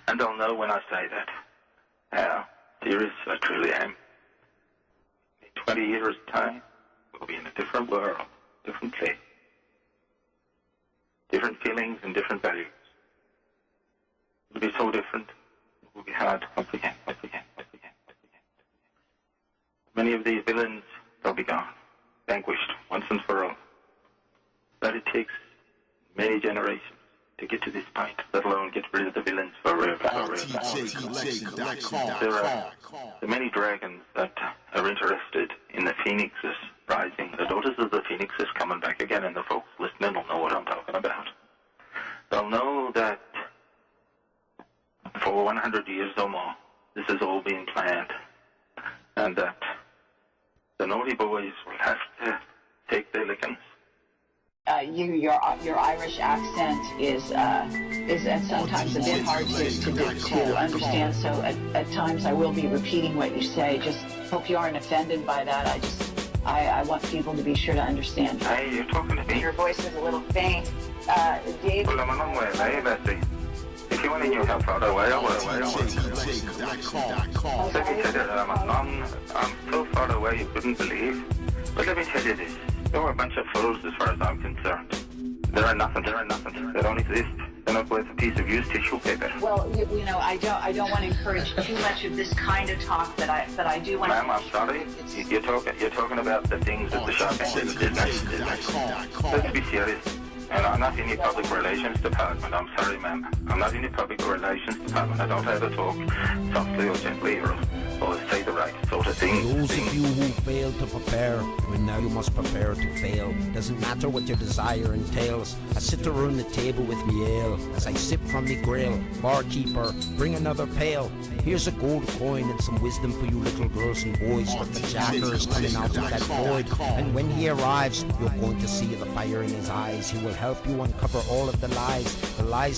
And they'll know when I say that. How serious I truly am. In 20 years' time, we'll be in a different world, different place. Different feelings and different values. It'll be so different. It will be hard to comprehend. Many of these villains, they'll be gone, vanquished once and for all. But it takes many generations to get to this point, let alone get rid of the villains forever. There are many dragons that are interested in the phoenixes rising. The daughters of the phoenixes coming back again, and the folks listening will know what I'm talking about. They'll know that for 100 years or more, this has all been planned, and that the naughty boys will have to take their lickings. Your Irish accent is and sometimes a bit hard to understand. So at times I will be repeating what you say. Just hope you aren't offended by that. I want people to be sure to understand. Hey, you're talking to me. Your voice is a little faint, Dave. Well, I'm a long way away, Bessie. If you want to know how far away I was, let me tell you, I'm so far away you couldn't believe. But let me tell you this. They were a bunch of fools as far as I'm concerned. They're nothing. They don't exist. They're not worth a piece of used tissue paper. Well, you know, I don't want to encourage too much of this kind of talk, but I do want to... Ma'am, I'm sorry. You're talking about the things at the shopping business. Let's be serious. And I'm not in the public relations department. I'm sorry, ma'am. I'm not in the public relations department. I don't have to talk softly or gently or say the right sort of thing. Those of you who fail to prepare, well, now you must prepare to fail. Doesn't matter what your desire entails. I sit around the table with me ale as I sip from me grill. Barkeeper, bring another pail. Here's a gold coin and some wisdom for you little girls and boys. But the jacker is coming out of that void, and when he arrives, you're going to see the fire in his eyes. He will help you uncover all of the lies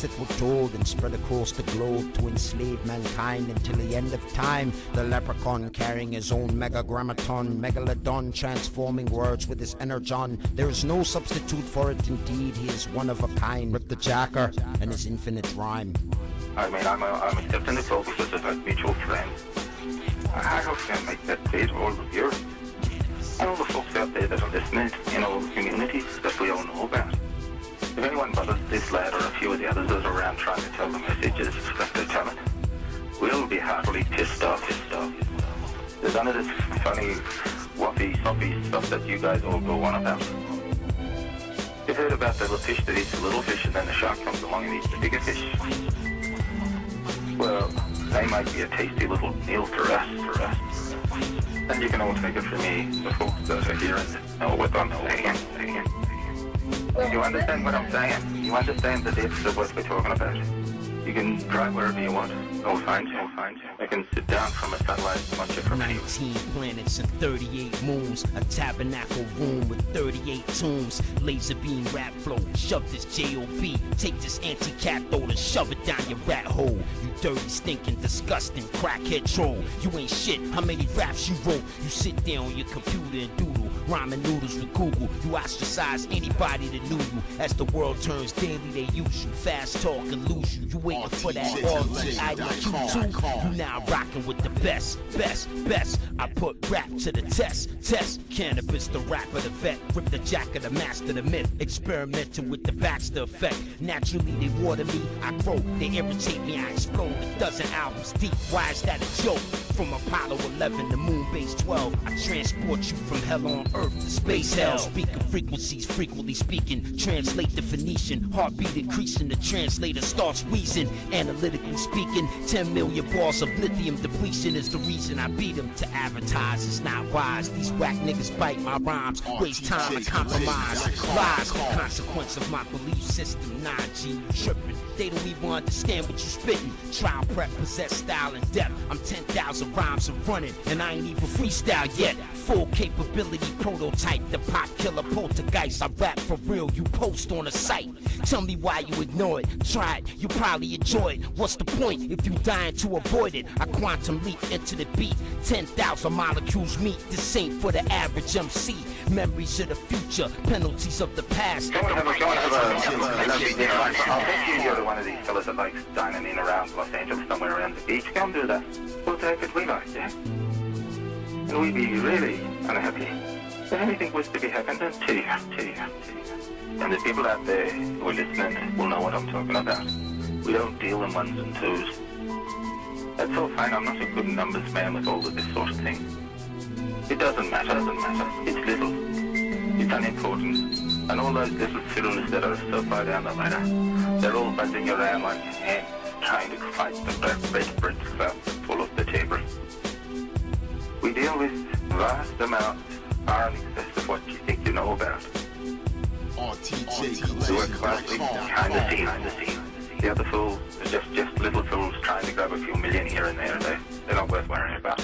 that were told and spread across the globe to enslave mankind until the end of time. The leprechaun carrying his own megagrammaton, megalodon transforming words with his energon. There is no substitute for it, indeed. He is one of a kind. Rip the Jacker and his infinite rhyme. I mean, I'm accepting this all because of a mutual friend. I hope you can make that clear to all of you. And all the folks out there that are listening in all the communities that we all know about. If anyone bothers this lad or a few of the others that are around trying to tell the messages that they're telling, we'll be heartily pissed off. There's none of this funny, waffy, soppy stuff that you guys all go on about. You've heard about the little fish that eats the little fish and then the shark comes along and eats the bigger fish. Well, they might be a tasty little meal for us. And you can all take it from me, the folks that are here and know what I'm saying. You understand what I'm saying? You understand the depths of what we're talking about? You can drive wherever you want. I'll find you. I can sit down from a satellite and watch it from anywhere. 19 planets and 38 moons. A tabernacle room with 38 tombs. Laser beam rap flow. Shove this J.O.B. Take this anti-cathode and shove it down your rat hole. You dirty, stinking, disgusting crackhead troll. You ain't shit. How many raps you wrote? You sit down on your computer and doodle. Rhyming noodles with Google. You ostracize anybody that knew you. As the world turns daily, they use you. Fast talk and lose you. You waiting for that IDQ too. You now rocking with the best. I put rap to the test. Canibus, the rapper, the vet. Rip the Jacker, the master, the myth. Experimenting with the Baxter effect. Naturally, they water me. I grow. They irritate me. I explode. A dozen albums deep. Why is that a joke? From Apollo 11 to Moon Base 12, I transport you from hell on earth to space hell. Speaking frequencies, frequently speaking. Translate the Phoenician. Heartbeat increasing. The translator starts wheezing. Analytically speaking, 10 million bars of lithium depletion is the reason I beat them. To advertise is not wise. These whack niggas bite my rhymes. Waste time and compromise. Lies, consequence of my belief system. 9G, you tripping. They don't even understand what you spitting. Trial prep, possess style and depth. I'm 10,000 rhymes and running, and I ain't even freestyle yet. Full capability, prototype, the pop killer poltergeist. I rap for real, you post on a site. Tell me why you ignore it. Try it, you probably enjoy it. What's the point if you dying to avoid it? I quantum leap into the beat. 10,000 molecules meet. This ain't for the average MC. Memories of the future, penalties of the past. Go and have a lovely dinner. I'll bet you're one of these fellas that likes dining in around Los Angeles, somewhere around the beach. Come do that. We'll take it. We like it. And we'd be really unhappy if anything was to be happening to you. And the people out there who are listening will know what I'm talking about. We don't deal in ones and twos. That's all fine. I'm not a good numbers man with all of this sort of thing. It doesn't matter. It's little. It's unimportant. And all those little fiddles that are so far down the ladder, they're all buzzing around like ants trying to fight the red bricks full of the table. We deal with vast amounts far in excess of what you think you know about. So we're classically behind the scenes. The other fools are just little fools trying to grab a few million here and there. They're not worth worrying about.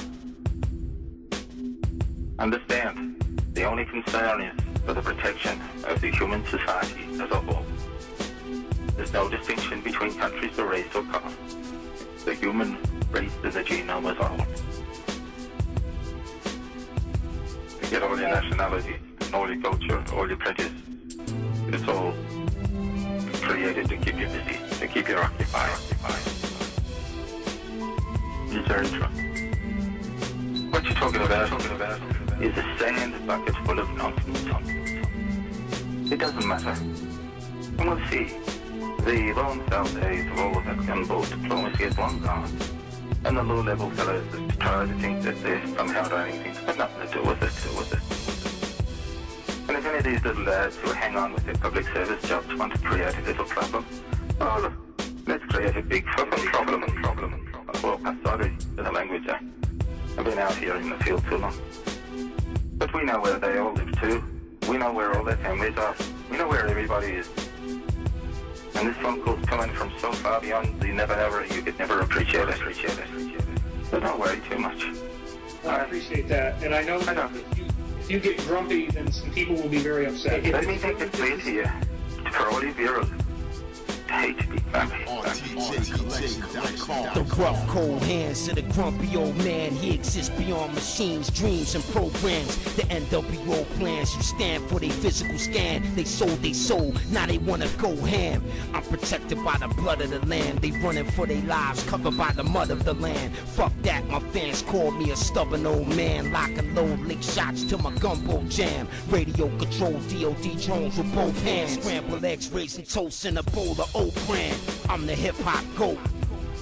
Understand, the only concern is for the protection of the human society as a whole. There's no distinction between countries or race or color. The human race is a genome as a whole. Forget all your nationality, and all your culture, all your prejudice. It's all created to keep you busy, to keep you occupied. It's very true. What you're talking about is a sand bucket full of nonsense. It doesn't matter. And we'll see. The lone south days of all of that gunboat diplomacy is long gone. And the low-level fellows that try to think that they're somehow doing things have nothing to do with it. And if any of these little lads who hang on with their public service jobs want to create a little problem, well, let's create a big fucking problem. Well, I'm sorry for the language. I've been out here in the field too long. But we know where they all live too. We know where all their families are. We know where everybody is. And this phone call's coming from so far beyond the never you could never appreciate it. So don't worry too much. I appreciate that. And I know that if you get grumpy, then some people will be very upset. Let me make it clear to you, for all you viewers, hate to be grumpy. The rough, cold hands of the grumpy old man. He exists beyond machines, dreams, and programs. The NWO plans, you stand for their physical scan. They sold their soul, now they wanna go ham. I'm protected by the blood of the land. They running for their lives, covered by the mud of the land. Fuck that, my fans call me a stubborn old man. Lock and load, lick shots till my gumbo jam. Radio control, DOD drones with both hands. Scramble eggs, raisin toast in a bowl of oat bran. I'm the hip-hop GOAT.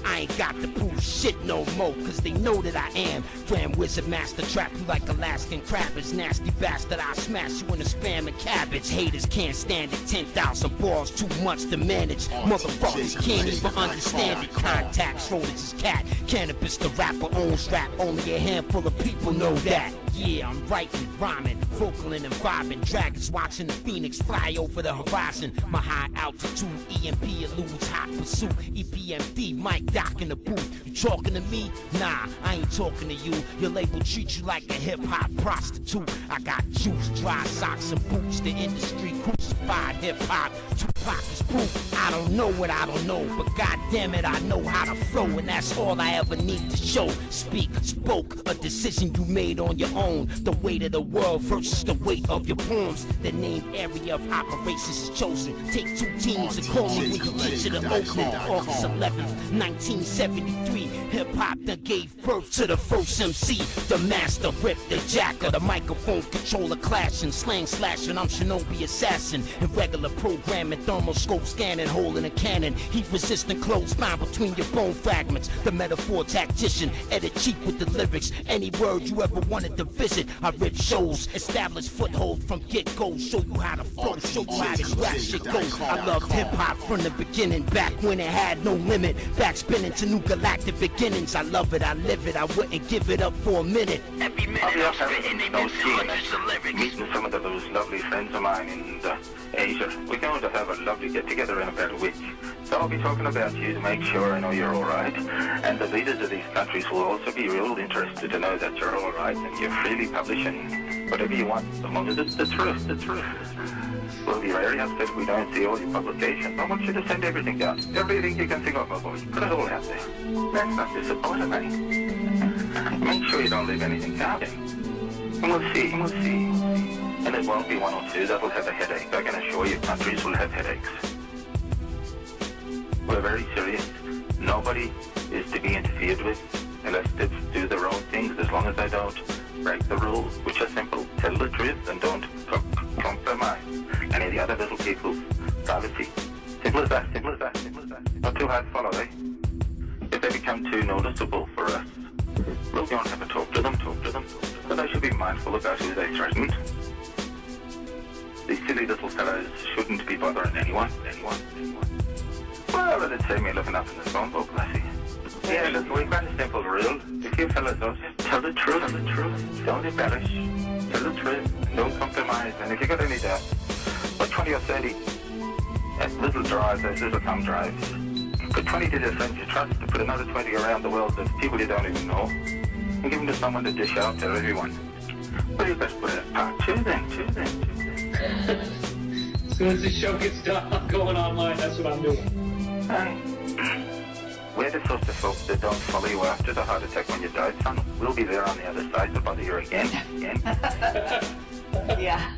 I ain't got to prove shit no more, cause they know that I am. Grand wizard master, trap you like Alaskan crabbers. Nasty bastard, I smash you in the spam and cabbage. Haters can't stand it, 10,000 balls, too much to manage. Motherfuckers can't even understand it. Contacts, rollers is cat. Canibus, the rapper, owns rap. Only a handful of people know that. Yeah, I'm writing, rhyming, vocaling and vibing. Dragons watching the phoenix fly over the horizon. My high altitude, EMP eludes hot pursuit. EPMD, Mike Doc in the booth. You talking to me? Nah, I ain't talking to you. Your label treats you like a hip-hop prostitute. I got juice, dry socks and boots. The industry crucified hip-hop. Tupac is proof. I don't know what I don't know, but goddamn it, I know how to flow, and that's all I ever need to show. Spoke, a decision you made on your own. The weight of the world versus the weight of your poems. The named area of operations is chosen. Take two teams and call me when you get to the Oakland. August 11th, 1973. Hip-hop that gave birth to the first MC. The master ripped the jacker. The microphone controller clashing. Slang slashing, I'm Shinobi assassin. Irregular programming, thermoscope scanning, hole in a cannon. Heat resistant clothes found between your bone fragments. The metaphor tactician, edit cheap with the lyrics. Any word you ever wanted to visit, I rip shows, establish foothold from get-go. Show you how to flow, show you how this rap shit goes. I loved hip-hop from the beginning, back when it had no limit. Back spinning to new galactic beginnings. I love it, I live it, I wouldn't give it up for a minute. Every minute I'm spitting, they miss hundreds of lyrics. Meeting some of those lovely friends of mine in Asia. We're going to have a lovely get-together in about a week. So I'll be talking about you to make sure I know you're alright. And the leaders of these countries will also be real interested to know that you're alright and you're freely publishing whatever you want, as long as it's the truth, the truth. We'll be very upset we don't see all your publications. I want you to send everything out. Everything you can think of, my boy. Put it all out there. Let's not disappoint me. Make sure you don't leave anything out. And we'll see, we'll see. And it won't be one or two that will have a headache. I can assure you countries will have headaches. We're very serious. Nobody is to be interfered with unless they do their own things, as long as they don't break the rules, which are simple. Tell the truth and don't compromise any of the other little people's privacy. Simple as that, simple as that, simple as that. Not too hard to follow, eh? If they become too noticeable for us, we'll go and have a talk to them. But they should be mindful about who they threaten. These silly little fellows shouldn't be bothering anyone. Well, it'd save me looking up in the phone book, I see. Yeah, look, we've got a simple rule. If you fellas don't, just tell the truth. Don't embellish. Tell the truth. Don't compromise. And if you got any doubts, put 20 or 30 at little drives, those little thumb drives. Put 20 to their friends you trust, and put another 20 around the world of people you don't even know. And give them to someone to dish out to everyone. Well, you best put it at part two then. As soon as the show gets done, I'm going online. That's what I'm doing. We're the sorts of folks that don't follow you after the heart attack when you die, son. We'll be there on the other side to bother you again. Yeah.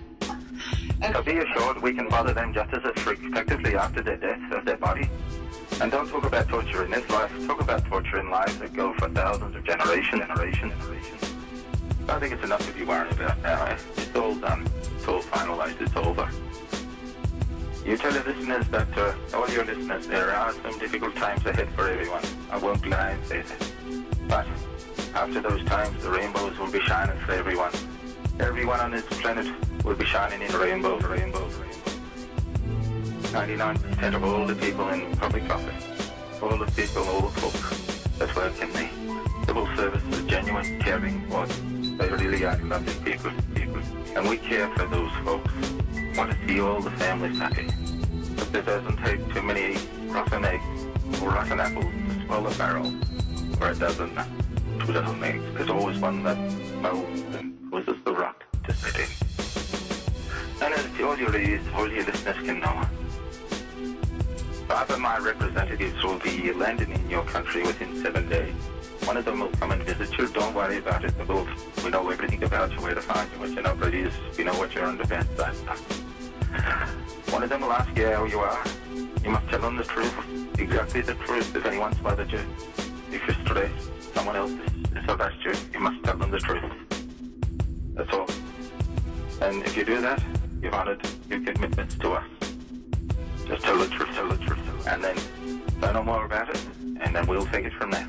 So be assured we can bother them just as effectively after their death as their body. And don't talk about torture in this life. Talk about torture in lives that go for thousands of generations. I think it's enough to be worried about now, eh? It's all done. It's all finalized. It's over. You tell the listeners that, all your listeners, there are some difficult times ahead for everyone. I won't lie and say that. But after those times, the rainbows will be shining for everyone. Everyone on this planet will be shining in rainbows. 99% of all the people in public office, all the people, all the folk that work in the civil service are genuine, caring, what they really are lovely people. And we care for those folks. Want to see all the families happy. But there doesn't take too many rotten eggs or rotten apples to swell a barrel, or two dozen eggs. There's always one that molds and causes the rot to set in. And as all your listeners can know, 5 of my representatives will be landing in your country within 7 days. One of them will come and visit you. Don't worry about it. We know everything about you, where to find you, what your number is. We know what you're under best side. One of them will ask you how you are. You must tell them the truth, exactly the truth. If anyone's bothered you, if you're stressed, someone else has harassed you, you must tell them the truth. That's all. And if you do that, you've honored your commitments to us. Just tell the truth. And then say no more about it, and then we'll take it from there.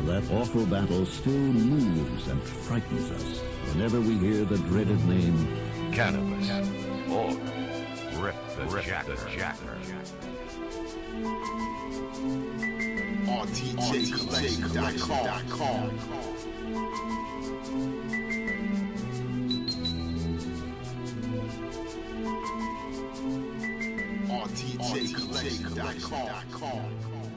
That awful battle still moves and frightens us whenever we hear the dreaded name Canibus, or Rip the Jacker. RTJcollection.com. RTJcollection.com.